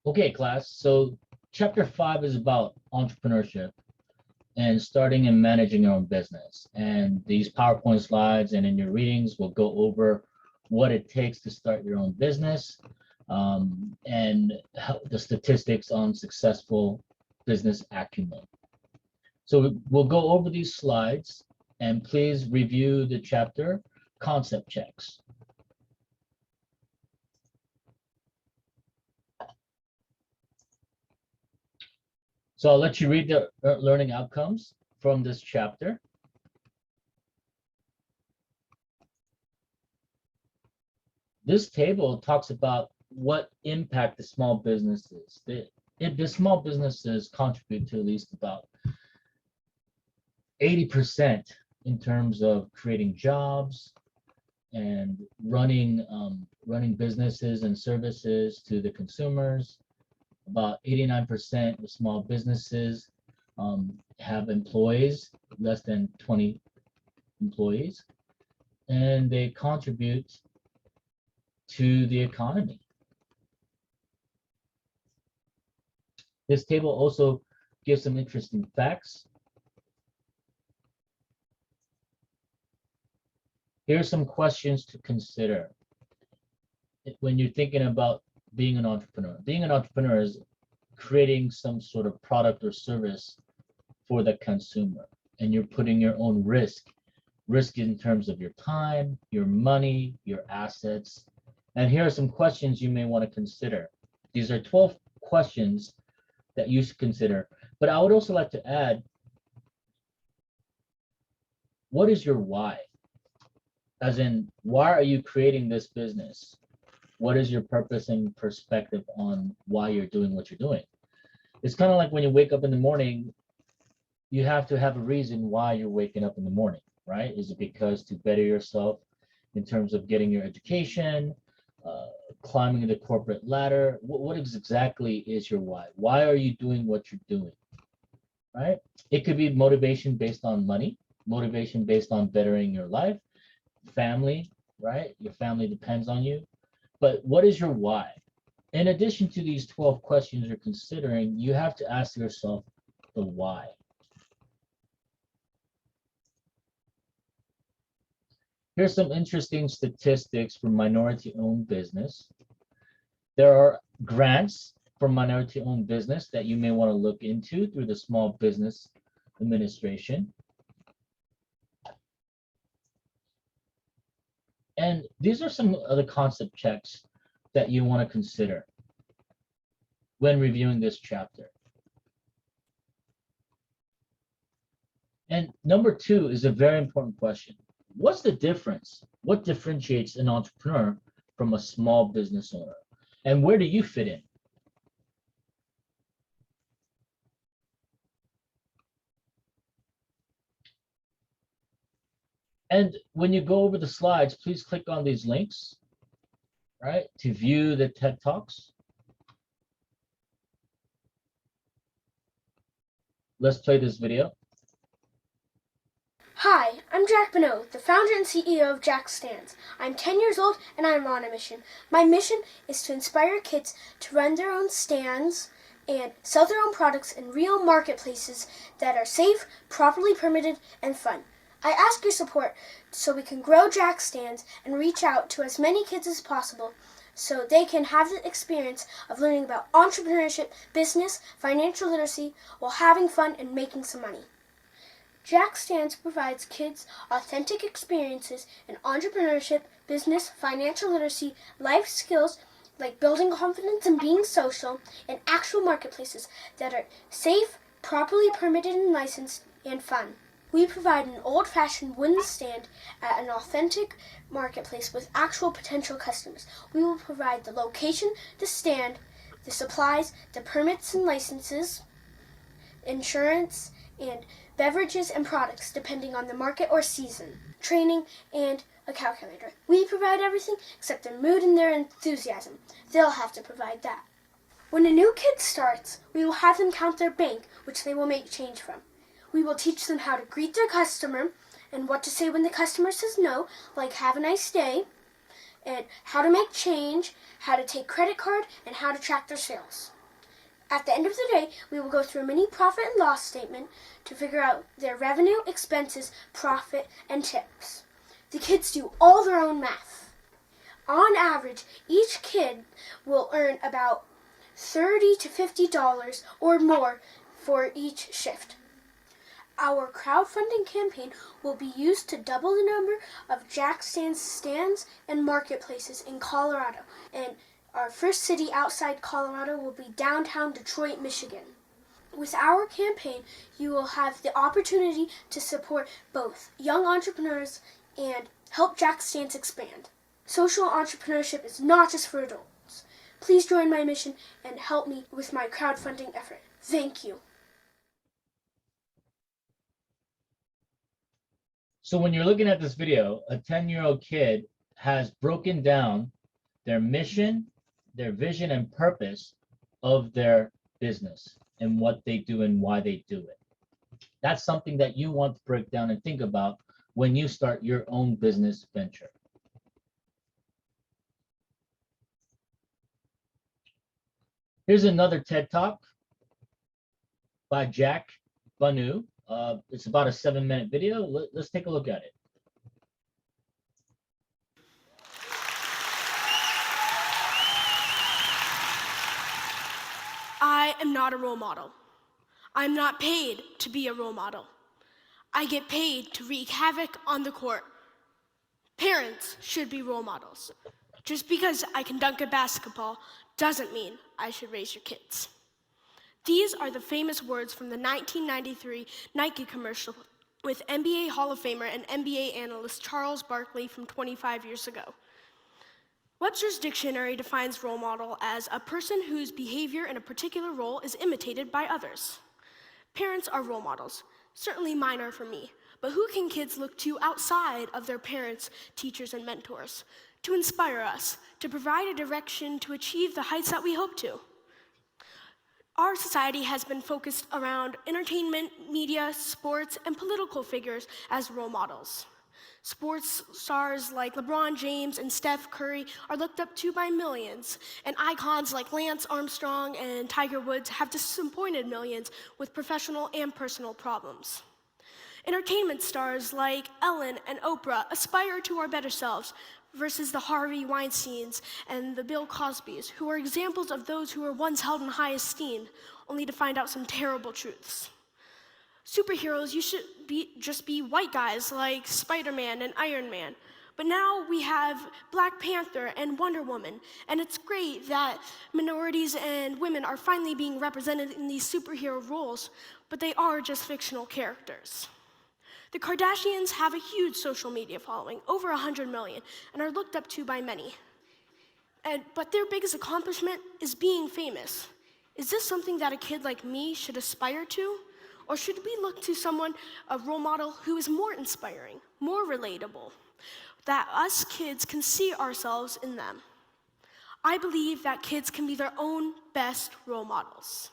Okay, class. So chapter 5 is about entrepreneurship and starting and managing your own business. And these PowerPoint slides and in your readings will go over what it takes to start your own business, and the statistics on successful business acumen. So we'll go over these slides, and please review the chapter concept checks. So I'll let you read the learning outcomes from this chapter. This table talks about what impact the small businesses. The small businesses contribute to at least about 80% in terms of creating jobs and running businesses and services to the consumers. About 89% of small businesses have employees, less than 20 employees, and they contribute to the economy. This table also gives some interesting facts. Here are some questions to consider when you're thinking about being an entrepreneur. Being an entrepreneur is creating some sort of product or service for the consumer, and you're putting your own risk in terms of your time, your money, your assets. And here are some questions you may want to consider. These are 12 questions that you should consider. But I would also like to add, what is your why? As in, why are you creating this business? What is your purpose and perspective on why you're doing what you're doing? It's kind of like when you wake up in the morning, you have to have a reason why you're waking up in the morning, right? Is it because to better yourself in terms of getting your education, climbing the corporate ladder? What exactly is your why? Why are you doing what you're doing, right? It could be motivation based on money, motivation based on bettering your life, family, right? Your family depends on you. But what is your why? In addition to these 12 questions you're considering, you have to ask yourself the why. Here's some interesting statistics for minority-owned business. There are grants for minority-owned business that you may want to look into through the Small Business Administration. And these are some of the concept checks that you want to consider when reviewing this chapter. And number 2 is a very important question. What's the difference? What differentiates an entrepreneur from a small business owner? And where do you fit in? And when you go over the slides, please click on these links, right, to view the TED Talks. Let's play this video. Hi, I'm Jack Bonneau, the founder and CEO of Jack Stands. I'm 10 years old and I'm on a mission. My mission is to inspire kids to run their own stands and sell their own products in real marketplaces that are safe, properly permitted, and fun. I ask your support so we can grow Jack Stands and reach out to as many kids as possible so they can have the experience of learning about entrepreneurship, business, financial literacy, while having fun and making some money. Jack Stands provides kids authentic experiences in entrepreneurship, business, financial literacy, life skills like building confidence and being social, in actual marketplaces that are safe, properly permitted and licensed, and fun. We provide an old-fashioned wooden stand at an authentic marketplace with actual potential customers. We will provide the location, the stand, the supplies, the permits and licenses, insurance, and beverages and products depending on the market or season, training, and a calculator. We provide everything except their mood and their enthusiasm. They'll have to provide that. When a new kid starts, we will have them count their bank, which they will make change from. We will teach them how to greet their customer and what to say when the customer says no, like have a nice day, and how to make change, how to take credit card, and how to track their sales. At the end of the day, we will go through a mini profit and loss statement to figure out their revenue, expenses, profit, and tips. The kids do all their own math. On average, each kid will earn about $30 to $50 or more for each shift. Our crowdfunding campaign will be used to double the number of Jack stands and marketplaces in Colorado, and our first city outside Colorado will be downtown Detroit, Michigan. With our campaign, you will have the opportunity to support both young entrepreneurs and help Jack Stands expand. Social entrepreneurship is not just for adults. Please join my mission and help me with my crowdfunding effort. Thank you. So when you're looking at this video, a 10-year-old kid has broken down their mission, their vision, and purpose of their business and what they do and why they do it. That's something that you want to break down and think about when you start your own business venture. Here's another TED Talk by Jack Banu. It's about a 7-minute video. Let's take a look at it. I am not a role model. I'm not paid to be a role model. I get paid to wreak havoc on the court. Parents should be role models. Just because I can dunk a basketball doesn't mean I should raise your kids. These are the famous words from the 1993 Nike commercial with NBA Hall of Famer and NBA analyst Charles Barkley from 25 years ago. Webster's dictionary defines role model as a person whose behavior in a particular role is imitated by others. Parents are role models. Certainly mine are for me, but who can kids look to outside of their parents, teachers, and mentors to inspire us, to provide a direction to achieve the heights that we hope to? Our society has been focused around entertainment, media, sports, and political figures as role models. Sports stars like LeBron James and Steph Curry are looked up to by millions, and icons like Lance Armstrong and Tiger Woods have disappointed millions with professional and personal problems. Entertainment stars like Ellen and Oprah aspire to our better selves versus the Harvey Weinsteins and the Bill Cosbys, who are examples of those who were once held in high esteem, only to find out some terrible truths. Superheroes used to just be white guys like Spider-Man and Iron Man, but now we have Black Panther and Wonder Woman, and it's great that minorities and women are finally being represented in these superhero roles, but they are just fictional characters. The Kardashians have a huge social media following, over 100 million, and are looked up to by many. But their biggest accomplishment is being famous. Is this something that a kid like me should aspire to? Or should we look to someone, a role model, who is more inspiring, more relatable, that us kids can see ourselves in them? I believe that kids can be their own best role models.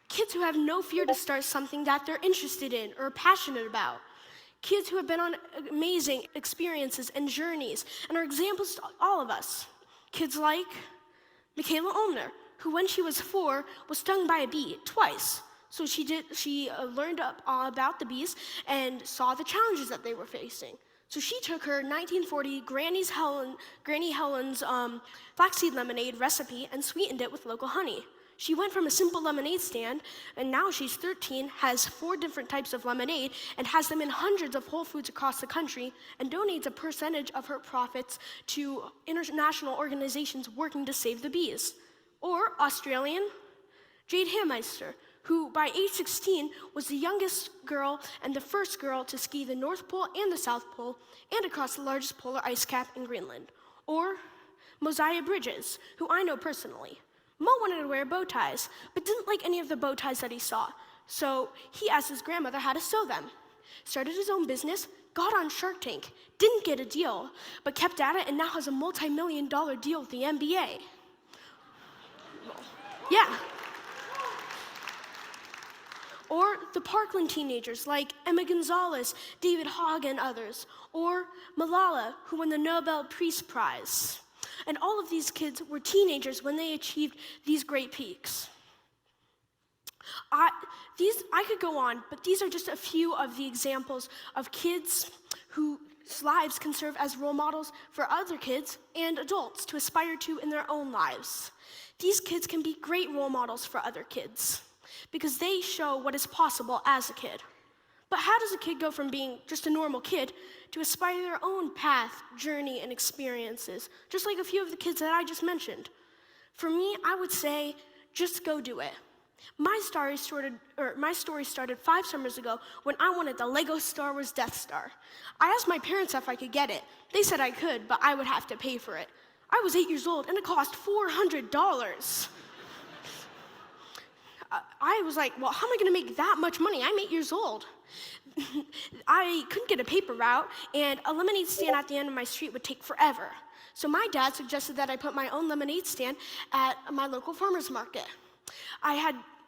Kids who have no fear to start something that they're interested in or passionate about. Kids who have been on amazing experiences and journeys and are examples to all of us. Kids like Michaela Ulmer, who when she was 4 was stung by a bee twice. So she learned about the bees and saw the challenges that they were facing. So she took her 1940 Granny Helen's flaxseed lemonade recipe and sweetened it with local honey. She went from a simple lemonade stand, and now she's 13, has 4 different types of lemonade, and has them in hundreds of Whole Foods across the country, and donates a percentage of her profits to international organizations working to save the bees. Or Australian Jade Hammeister, who by age 16 was the youngest girl and the first girl to ski the North Pole and the South Pole, and across the largest polar ice cap in Greenland. Or Mosiah Bridges, who I know personally. Mo wanted to wear bow ties, but didn't like any of the bow ties that he saw. So he asked his grandmother how to sew them. Started his own business, got on Shark Tank, didn't get a deal, but kept at it and now has a multi-million-dollar deal with the NBA. Yeah. Or the Parkland teenagers like Emma Gonzalez, David Hogg, and others, or Malala, who won the Nobel Peace Prize. And all of these kids were teenagers when they achieved these great peaks. I could go on, but these are just a few of the examples of kids whose lives can serve as role models for other kids and adults to aspire to in their own lives. These kids can be great role models for other kids because they show what is possible as a kid. But how does a kid go from being just a normal kid to aspire their own path, journey, and experiences, just like a few of the kids that I just mentioned? For me, I would say, just go do it. My story started 5 summers ago when I wanted the Lego Star Wars Death Star. I asked my parents if I could get it. They said I could, but I would have to pay for it. I was 8 years old and it cost $400. I was like, well, how am I gonna make that much money? I'm 8 years old. I couldn't get a paper route, and a lemonade stand at the end of my street would take forever. So my dad suggested that I put my own lemonade stand at my local farmer's market.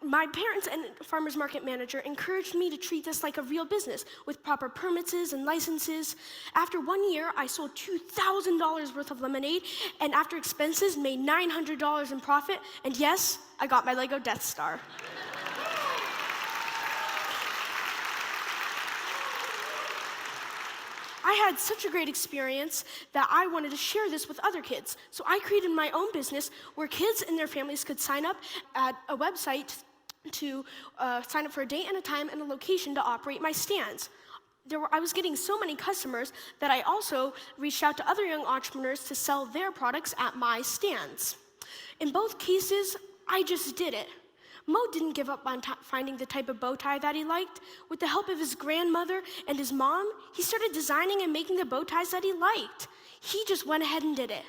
My parents and farmer's market manager encouraged me to treat this like a real business with proper permits and licenses. After 1 year, I sold $2,000 worth of lemonade, and after expenses, made $900 in profit. And yes, I got my Lego Death Star. I had such a great experience that I wanted to share this with other kids. So I created my own business where kids and their families could sign up at a website to sign up for a date and a time and a location to operate my stands. I was getting so many customers that I also reached out to other young entrepreneurs to sell their products at my stands. In both cases, I just did it. Mo didn't give up on finding the type of bow tie that he liked. With the help of his grandmother and his mom, he started designing and making the bow ties that he liked. He just went ahead and did it.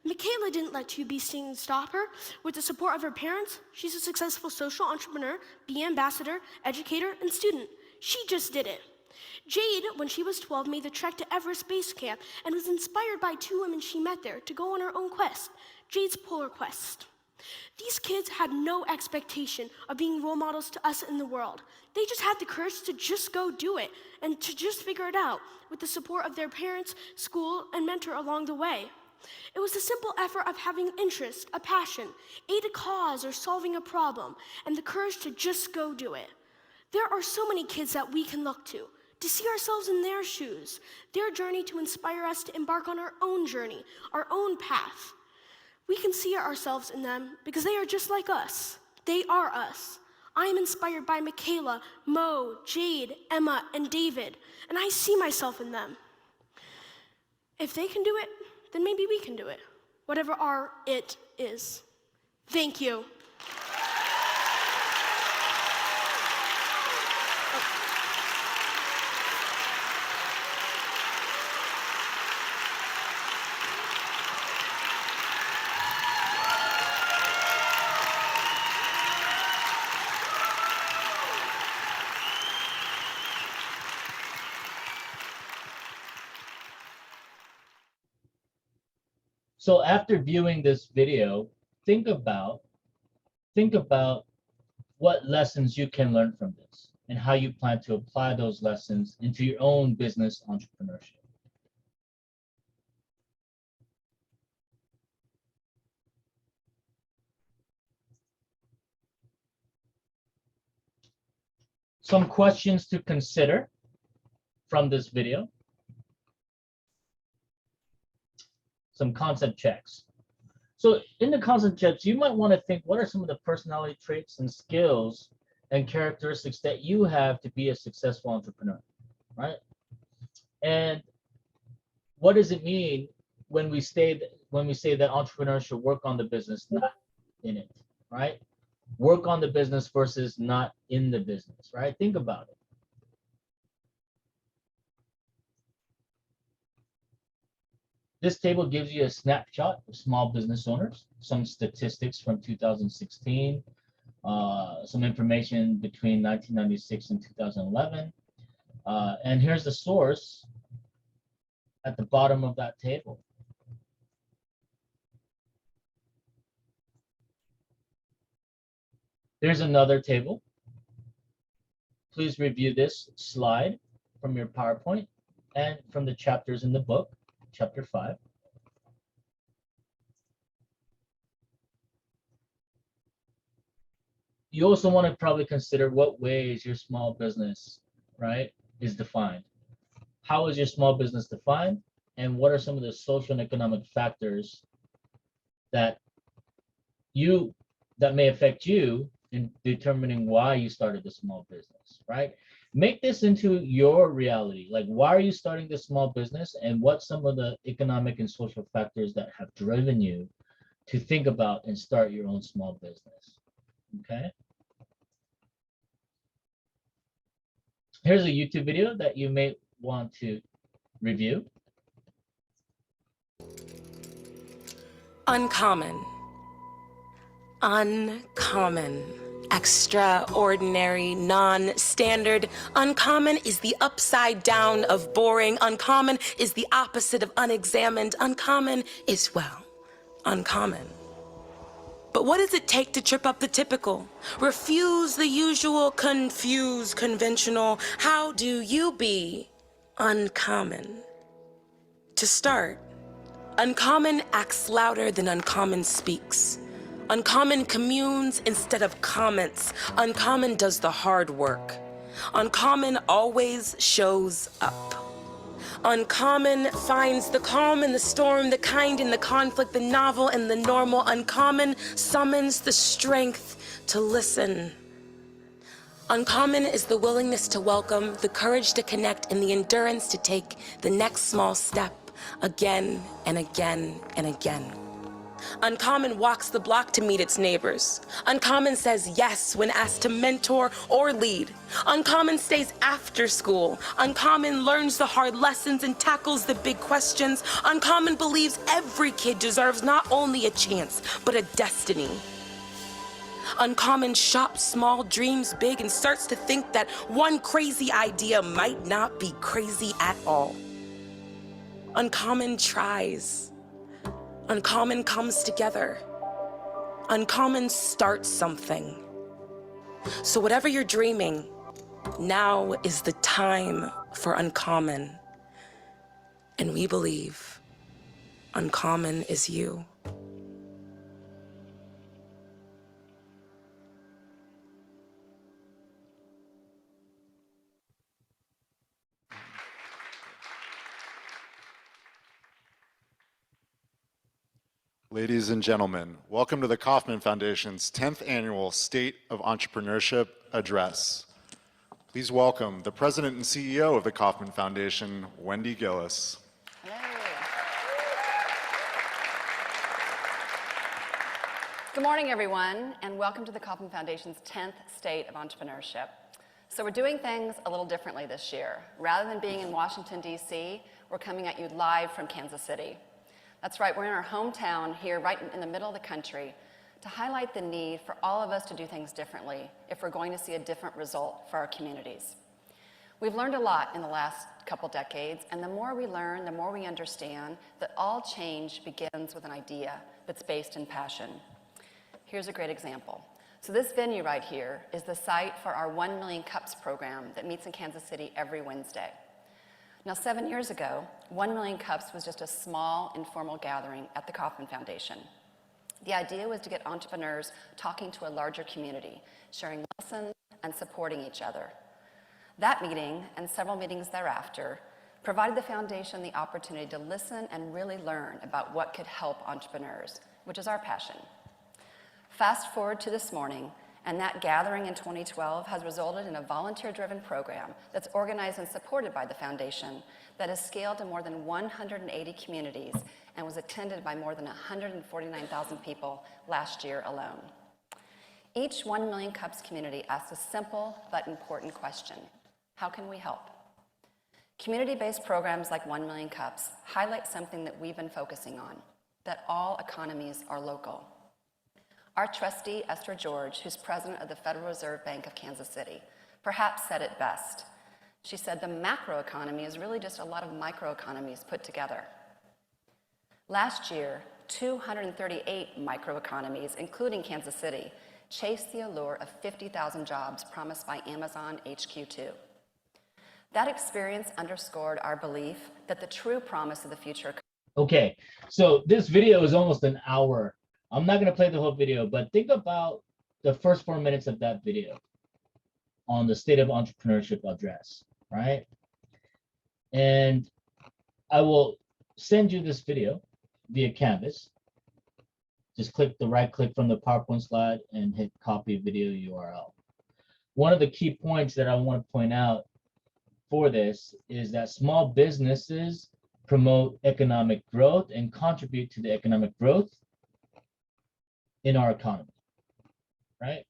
Michaela didn't let To Be Seen stop her. With the support of her parents, she's a successful social entrepreneur, bee ambassador, educator, and student. She just did it. Jade, when she was 12, made the trek to Everest Base Camp and was inspired by 2 women she met there to go on her own quest, Jade's Polar Quest. These kids had no expectation of being role models to us in the world. They just had the courage to just go do it and to just figure it out with the support of their parents, school, and mentor along the way. It was the simple effort of having interest, a passion, aid a cause, or solving a problem, and the courage to just go do it. There are so many kids that we can look to see ourselves in their shoes, their journey to inspire us to embark on our own journey, our own path. We can see ourselves in them because they are just like us. They are us. I am inspired by Michaela, Mo, Jade, Emma, and David, and I see myself in them. If they can do it, then maybe we can do it, whatever our it is. Thank you. So after viewing this video, think about what lessons you can learn from this and how you plan to apply those lessons into your own business entrepreneurship. Some questions to consider from this video. Some concept checks. So in the concept checks, you might want to think, what are some of the personality traits and skills and characteristics that you have to be a successful entrepreneur, right? And what does it mean when we say that entrepreneurs should work on the business, not in it, right? Work on the business versus not in the business, right? Think about it. This table gives you a snapshot of small business owners, some statistics from 2016, some information between 1996 and 2011. And here's the source at the bottom of that table. There's another table please review this slide from your PowerPoint and from the chapters in the book, chapter 5. You also want to probably consider what ways your small business, right, is defined. How is your small business defined? And what are some of the social and economic factors that may affect you in determining why you started the small business, right? Make this into your reality. Like, why are you starting this small business, and what some of the economic and social factors that have driven you to think about and start your own small business, okay? Here's a YouTube video that you may want to review. Uncommon. Uncommon. Extraordinary, non-standard. Uncommon is the upside down of boring. Uncommon is the opposite of unexamined. Uncommon is, well, uncommon. But what does it take to trip up the typical? Refuse the usual, confuse conventional. How do you be uncommon? To start, uncommon acts louder than uncommon speaks. Uncommon communes instead of comments. Uncommon does the hard work. Uncommon always shows up. Uncommon finds the calm in the storm, the kind in the conflict, the novel in the normal. Uncommon summons the strength to listen. Uncommon is the willingness to welcome, the courage to connect, and the endurance to take the next small step again and again and again. Uncommon walks the block to meet its neighbors. Uncommon says yes when asked to mentor or lead. Uncommon stays after school. Uncommon learns the hard lessons and tackles the big questions. Uncommon believes every kid deserves not only a chance, but a destiny. Uncommon shops small, dreams big, and starts to think that one crazy idea might not be crazy at all. Uncommon tries. Uncommon comes together. Uncommon starts something. So whatever you're dreaming, now is the time for uncommon. And we believe uncommon is you. Ladies and gentlemen, welcome to the Kauffman Foundation's 10th Annual State of Entrepreneurship Address. Please welcome the President and CEO of the Kauffman Foundation, Wendy Gillis. Hello. Good morning, everyone, and welcome to the Kauffman Foundation's 10th State of Entrepreneurship. So we're doing things a little differently this year. Rather than being in Washington, D.C., we're coming at you live from Kansas City. That's right, we're in our hometown here, right in the middle of the country, to highlight the need for all of us to do things differently if we're going to see a different result for our communities. We've learned a lot in the last couple decades, and the more we learn, the more we understand that all change begins with an idea that's based in passion. Here's a great example. So this venue right here is the site for our 1 Million Cups program that meets in Kansas City every Wednesday. Now, 7 years ago, 1 Million Cups was just a small, informal gathering at the Kauffman Foundation. The idea was to get entrepreneurs talking to a larger community, sharing lessons and supporting each other. That meeting, and several meetings thereafter, provided the foundation the opportunity to listen and really learn about what could help entrepreneurs, which is our passion. Fast forward to this morning, and that gathering in 2012 has resulted in a volunteer-driven program that's organized and supported by the foundation that has scaled to more than 180 communities and was attended by more than 149,000 people last year alone. Each 1 Million Cups community asks a simple but important question: how can we help? Community-based programs like 1 Million Cups highlight something that we've been focusing on, that all economies are local. Our trustee, Esther George, who's president of the Federal Reserve Bank of Kansas City, perhaps said it best. She said the macroeconomy is really just a lot of microeconomies put together. Last year, 238 microeconomies, including Kansas City, chased the allure of 50,000 jobs promised by Amazon HQ2. That experience underscored our belief that the true promise of the future. Okay, so this video is almost an hour. I'm not gonna play the whole video, but think about the first 4 minutes of that video on the State of Entrepreneurship address, right? And I will send you this video via Canvas. Just click the right click from the PowerPoint slide and hit copy video URL. One of the key points that I want to point out for this is that small businesses promote economic growth and contribute to the economic growth in our economy, right?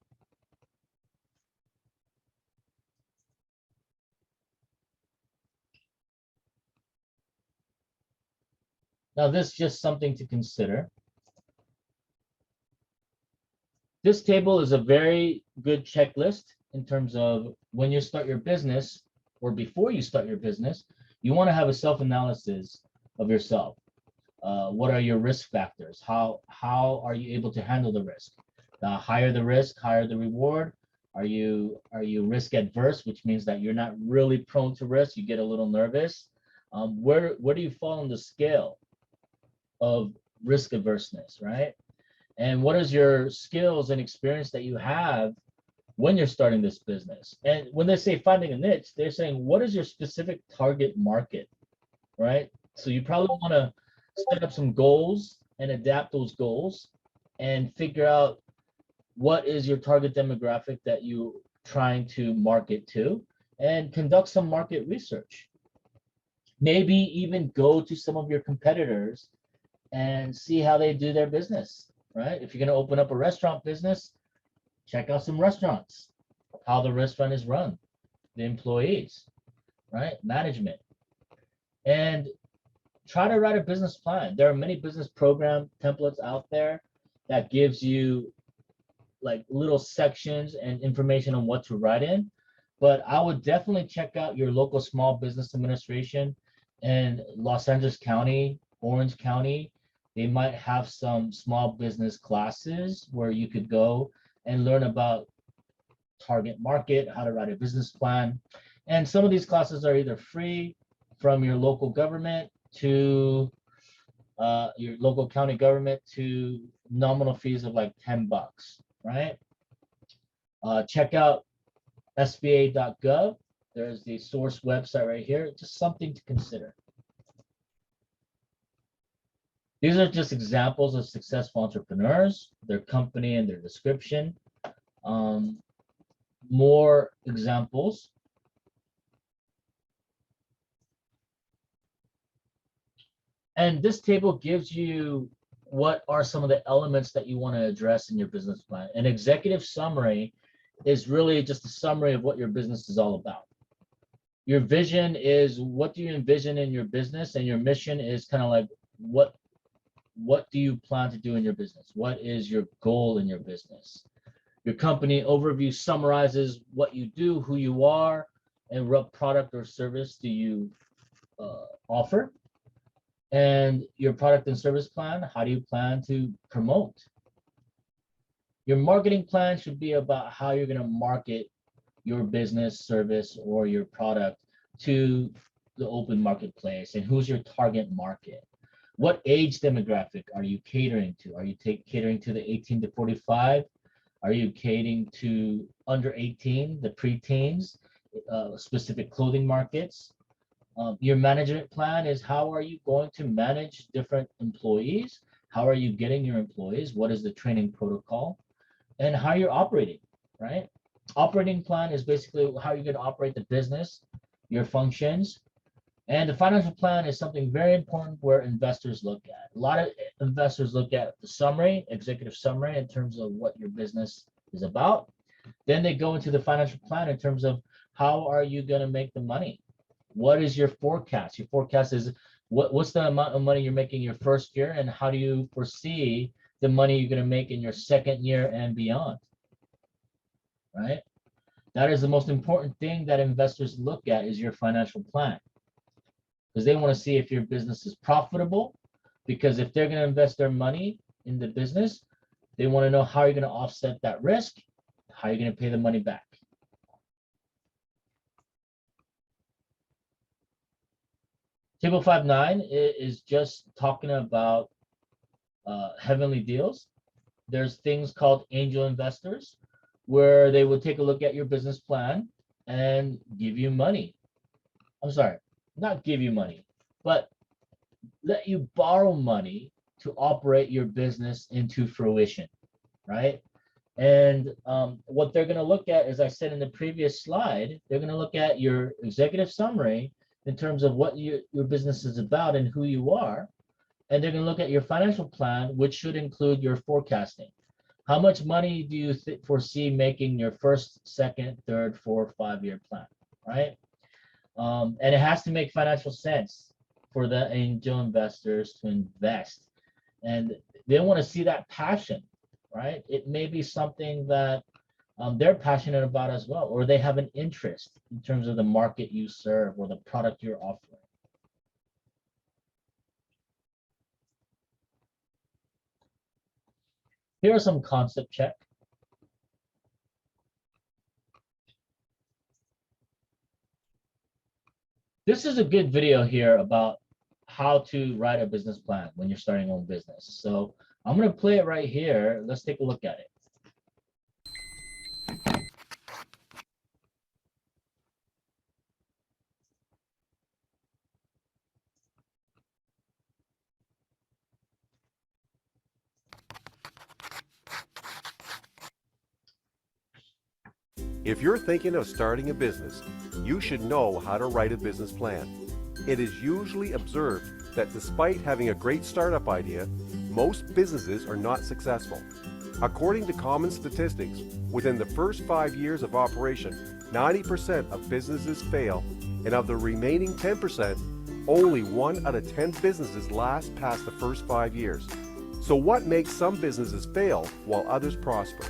Now, this is just something to consider. This table is a very good checklist in terms of when you start your business or before you start your business, you want to have a self-analysis of yourself. What are your risk factors? How are you able to handle the risk? The higher the risk, higher the reward. Are you risk adverse, which means that you're not really prone to risk, you get a little nervous? Where do you fall on the scale of risk averseness, right? And what is your skills and experience that you have when you're starting this business? And when they say finding a niche, they're saying, what is your specific target market, right? So you probably want to set up some goals and adapt those goals and figure out what is your target demographic that you're trying to market to, and conduct some market research. Maybe even go to some of your competitors and see how they do their business, right? If you're going to open up a restaurant business, check out some restaurants, how the restaurant is run, the employees, right? Management. And try to write a business plan. There are many business program templates out there that gives you like little sections and information on what to write in. But I would definitely check out your local small business administration in Los Angeles County, Orange County. They might have some small business classes where you could go and learn about target market, how to write a business plan. And some of these classes are either free from your local government to your local county government to nominal fees of like $10, right? Check out SBA.gov. There's the source website right here. Just something to consider. These are just examples of successful entrepreneurs, their company and their description. More examples. And this table gives you what are some of the elements that you want to address in your business plan. An executive summary is really just a summary of what your business is all about. Your vision is what do you envision in your business, and your mission is kind of like what do you plan to do in your business? What is your goal in your business? Your company overview summarizes what you do, who you are, and what product or service do you offer. And your product and service plan, how do you plan to promote? Your marketing plan should be about how you're going to market your business, service, or your product to the open marketplace, and who's your target market. What age demographic are you catering to? Are you catering to the 18 to 45? Are you catering to under 18, the preteens, specific clothing markets? Your management plan is how are you going to manage different employees? How are you getting your employees? What is the training protocol? And how you're operating, right? Operating plan is basically how you're going to operate the business, your functions. And the financial plan is something very important where investors look at. A lot of investors look at the summary, executive summary, in terms of what your business is about. Then they go into the financial plan in terms of how are you going to make the money? What is your forecast? Your forecast is what's the amount of money you're making your first year, and how do you foresee the money you're going to make in your second year and beyond, right? That is the most important thing that investors look at, is your financial plan, because they want to see if your business is profitable, Because if they're going to invest their money in the business, they want to know how you're going to offset that risk, how you're going to pay the money back. Table 5.9 is just talking about heavenly deals. There's things called angel investors, where they will take a look at your business plan and give you money. I'm sorry, not give you money, but let you borrow money to operate your business into fruition, right? And what they're going to look at, as I said in the previous slide, they're going to look at your executive summary in terms of what your business is about and who you are. And they're going to look at your financial plan, which should include your forecasting. How much money do you foresee making your first, second, third, 4, 5-year plan, right? And it has to make financial sense for the angel investors to invest. And they want to see that passion, right? It may be something that they're passionate about as well, or they have an interest in terms of the market you serve or the product you're offering. Here are some concept check. This is a good video here about how to write a business plan when you're starting your own business. So I'm going to play it right here. Let's take a look at it. If you're thinking of starting a business, you should know how to write a business plan. It is usually observed that despite having a great startup idea, most businesses are not successful. According to common statistics, within the first 5 years of operation, 90% of businesses fail, and of the remaining 10%, only 1 out of 10 businesses last past the first 5 years. So what makes some businesses fail while others prosper?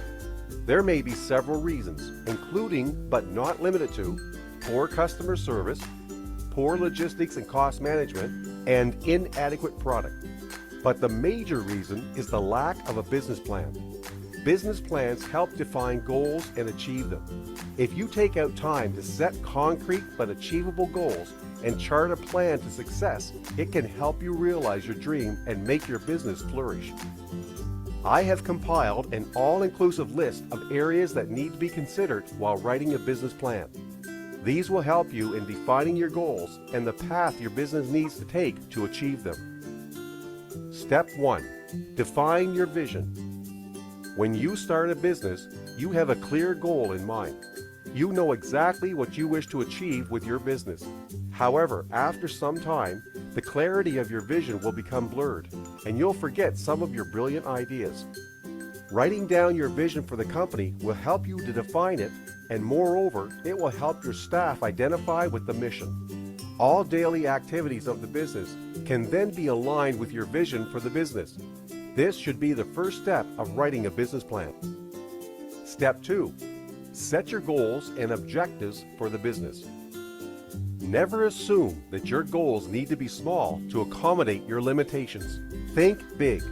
There may be several reasons, including but not limited to poor customer service, poor logistics and cost management, and inadequate product. But the major reason is the lack of a business plan. Business plans help define goals and achieve them. If you take out time to set concrete but achievable goals and chart a plan to success, it can help you realize your dream and make your business flourish. I have compiled an all-inclusive list of areas that need to be considered while writing a business plan. These will help you in defining your goals and the path your business needs to take to achieve them. Step 1. Define your vision. When you start a business, you have a clear goal in mind. You know exactly what you wish to achieve with your business. However, after some time, the clarity of your vision will become blurred, and you'll forget some of your brilliant ideas. Writing down your vision for the company will help you to define it, and moreover, it will help your staff identify with the mission. All daily activities of the business can then be aligned with your vision for the business. This should be the first step of writing a business plan. Step 2. Set your goals and objectives for the business. Never assume that your goals need to be small to accommodate your limitations. Think big.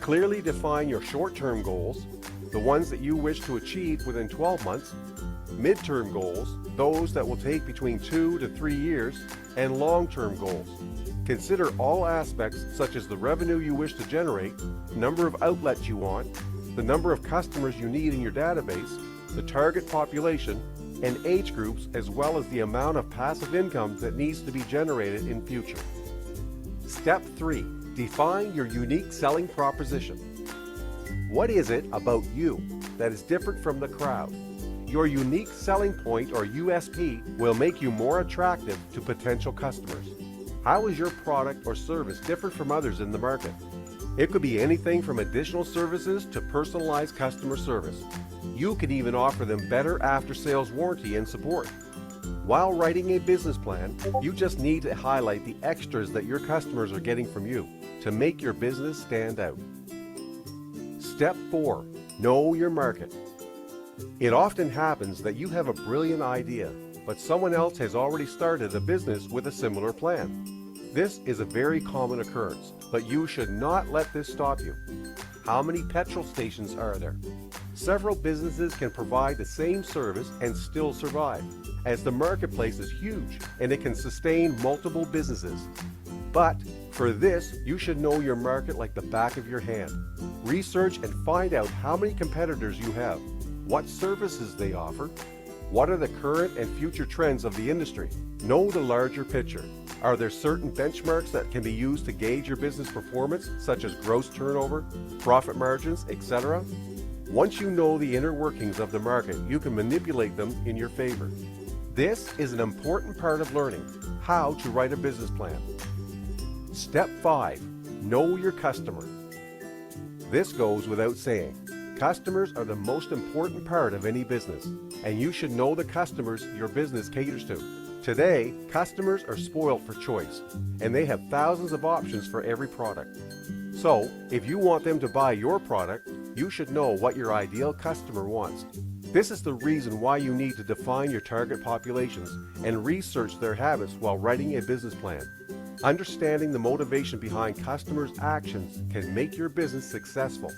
Clearly define your short-term goals, the ones that you wish to achieve within 12 months, mid-term goals, those that will take between 2 to 3 years, and long-term goals. Consider all aspects such as the revenue you wish to generate, number of outlets you want, the number of customers you need in your database, the target population, and age groups, as well as the amount of passive income that needs to be generated in future. Step 3. Define your unique selling proposition. What is it about you that is different from the crowd? Your unique selling point, or USP, will make you more attractive to potential customers. How is your product or service different from others in the market? It could be anything from additional services to personalized customer service. You can even offer them better after-sales warranty and support. While writing a business plan, you just need to highlight the extras that your customers are getting from you to make your business stand out. Step 4. Know your market. It often happens that you have a brilliant idea, but someone else has already started a business with a similar plan. This is a very common occurrence, but you should not let this stop you. How many petrol stations are there? Several businesses can provide the same service and still survive, as the marketplace is huge and it can sustain multiple businesses. But for this, you should know your market like the back of your hand. Research and find out how many competitors you have, what services they offer, what are the current and future trends of the industry. Know the larger picture. Are there certain benchmarks that can be used to gauge your business performance, such as gross turnover, profit margins, etc.? Once you know the inner workings of the market, you can manipulate them in your favor. This is an important part of learning how to write a business plan. Step 5. Know your customer. This goes without saying. Customers are the most important part of any business, and you should know the customers your business caters to. Today, customers are spoiled for choice, and they have thousands of options for every product. So, if you want them to buy your product, you should know what your ideal customer wants. This is the reason why you need to define your target populations and research their habits while writing a business plan. Understanding the motivation behind customers' actions can make your business successful.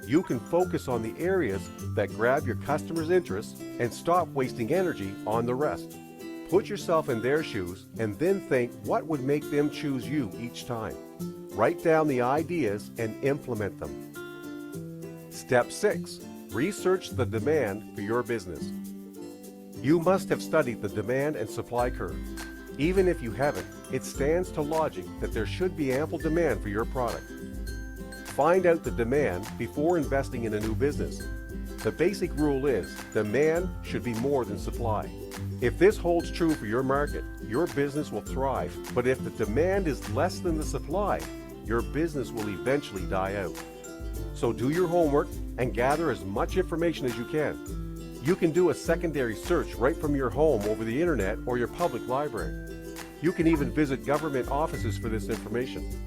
You can focus on the areas that grab your customers' interests and stop wasting energy on the rest. Put yourself in their shoes and then think what would make them choose you each time. Write down the ideas and implement them. Step 6. Research the demand for your business. You must have studied the demand and supply curve. Even if you haven't, it stands to logic that there should be ample demand for your product. Find out the demand before investing in a new business. The basic rule is demand should be more than supply. If this holds true for your market, your business will thrive. But if the demand is less than the supply, your business will eventually die out. So do your homework and gather as much information as you can. You can do a secondary search right from your home over the internet or your public library. You can even visit government offices for this information.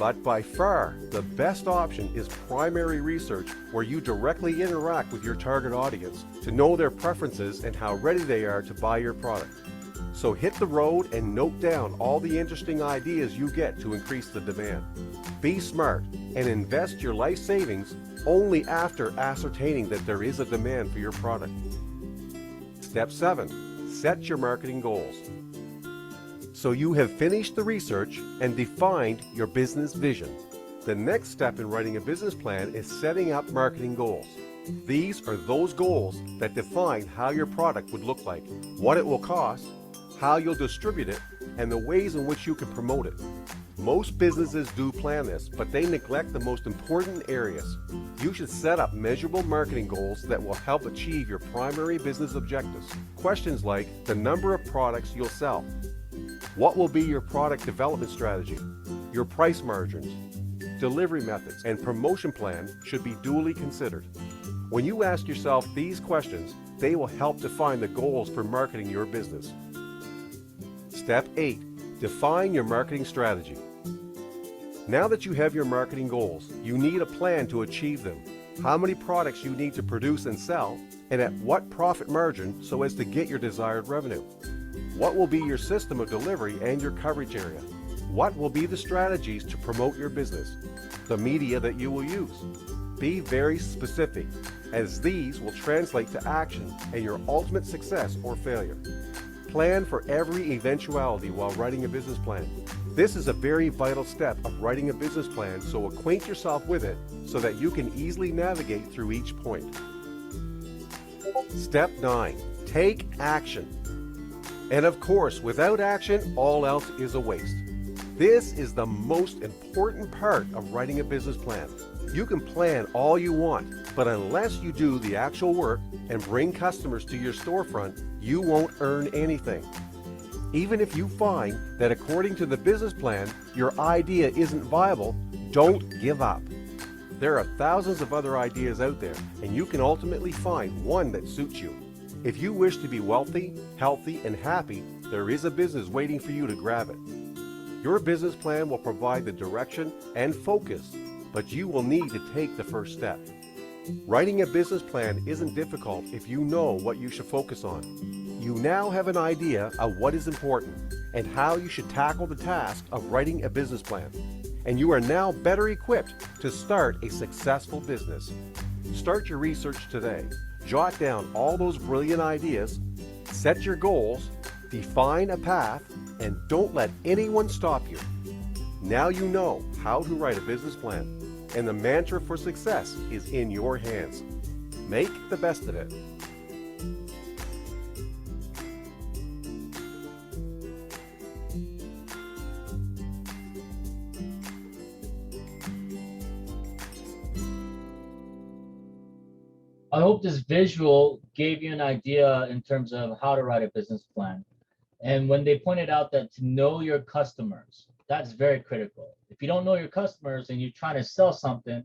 But by far, the best option is primary research, where you directly interact with your target audience to know their preferences and how ready they are to buy your product. So hit the road and note down all the interesting ideas you get to increase the demand. Be smart and invest your life savings only after ascertaining that there is a demand for your product. Step 7. Set your marketing goals. So you have finished the research and defined your business vision. The next step in writing a business plan is setting up marketing goals. These are those goals that define how your product would look like, what it will cost, how you'll distribute it, and the ways in which you can promote it. Most businesses do plan this, but they neglect the most important areas. You should set up measurable marketing goals that will help achieve your primary business objectives. Questions like the number of products you'll sell, what will be your product development strategy, your price margins, delivery methods, and promotion plan should be duly considered. When you ask yourself these questions, they will help define the goals for marketing your business. Step 8. Define your marketing strategy. Now that you have your marketing goals, you need a plan to achieve them. How many products you need to produce and sell, and at what profit margin so as to get your desired revenue. What will be your system of delivery and your coverage area? What will be the strategies to promote your business? The media that you will use. Be very specific, as these will translate to action and your ultimate success or failure. Plan for every eventuality while writing a business plan. This is a very vital step of writing a business plan, so acquaint yourself with it so that you can easily navigate through each point. Step 9. Take action. And of course, without action, all else is a waste. This is the most important part of writing a business plan. You can plan all you want, but unless you do the actual work and bring customers to your storefront, you won't earn anything. Even if you find that according to the business plan, your idea isn't viable, don't give up. There are thousands of other ideas out there, and you can ultimately find one that suits you. If you wish to be wealthy, healthy, and happy, there is a business waiting for you to grab it. Your business plan will provide the direction and focus, but you will need to take the first step. Writing a business plan isn't difficult if you know what you should focus on. You now have an idea of what is important. and how you should tackle the task of writing a business plan. And you are now better equipped to start a successful business. Start your research today. Jot down all those brilliant ideas, set your goals, define a path, and don't let anyone stop you. Now you know how to write a business plan, and the mantra for success is in your hands. Make the best of it. I hope this visual gave you an idea in terms of how to write a business plan. And when they pointed out that to know your customers, that's very critical. If you don't know your customers and you're trying to sell something,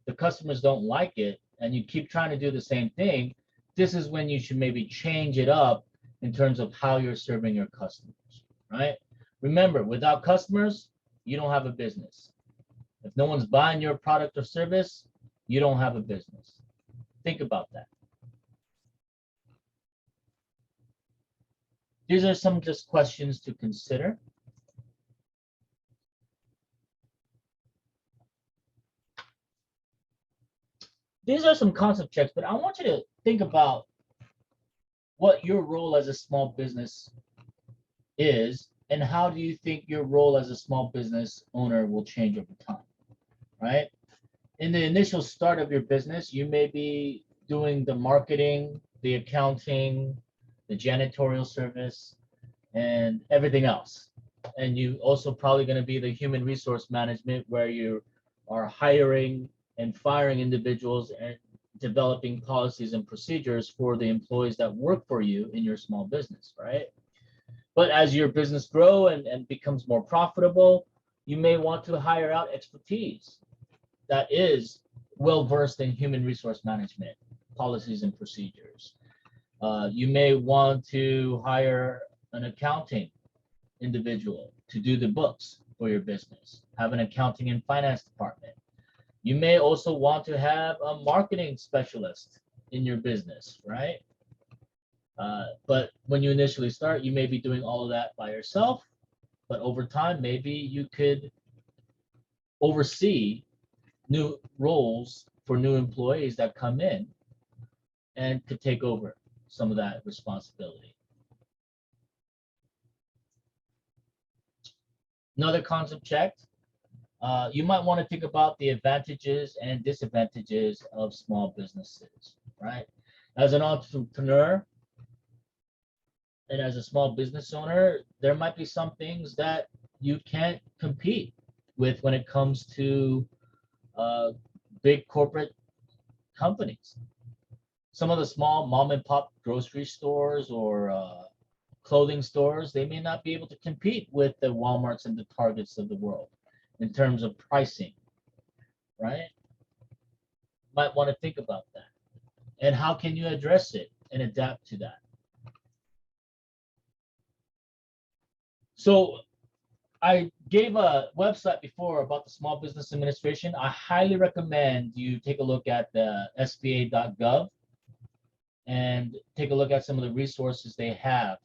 the customers don't like it, and you keep trying to do the same thing, this is when you should maybe change it up in terms of how you're serving your customers, right? Remember, without customers, you don't have a business. If no one's buying your product or service, you don't have a business. Think about that. These are some just questions to consider. These are some concept checks, but I want you to think about what your role as a small business is, and how do you think your role as a small business owner will change over time, right? In the initial start of your business, you may be doing the marketing, the accounting, the janitorial service, and everything else. And you also probably going to be the human resource management, where you are hiring and firing individuals and developing policies and procedures for the employees that work for you in your small business, right? But as your business grow and becomes more profitable, you may want to hire out expertise that is well-versed in human resource management, policies and procedures. You may want to hire an accounting individual to do the books for your business, have an accounting and finance department. You may also want to have a marketing specialist in your business, right? But when you initially start, you may be doing all of that by yourself, but over time, maybe you could oversee new roles for new employees that come in and could take over some of that responsibility. Another concept checked. You might want to think about the advantages and disadvantages of small businesses, right? As an entrepreneur and as a small business owner, there might be some things that you can't compete with when it comes to big corporate companies. Some of the small mom and pop grocery stores or clothing stores, they may not be able to compete with the Walmarts and the Targets of the world in terms of pricing, right? Might want to think about that. And how can you address it and adapt to that? So I gave a website before about the Small Business Administration. I highly recommend you take a look at the sba.gov and take a look at some of the resources they have.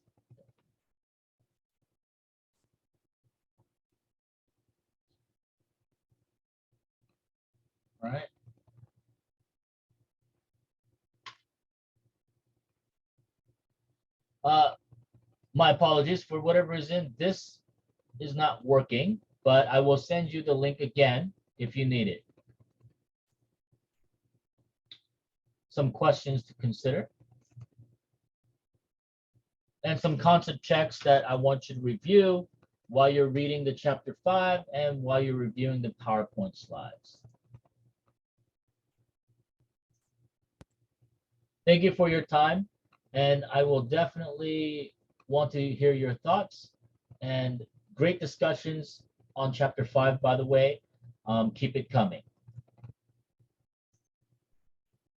All right. My apologies for whatever reason, this is not working, but I will send you the link again if you need it. Some questions to consider and some concept checks that I want you to review while you're reading the chapter 5 and while you're reviewing the PowerPoint slides. Thank you for your time, and I will definitely want to hear your thoughts, and great discussions on chapter 5, by the way. Keep it coming.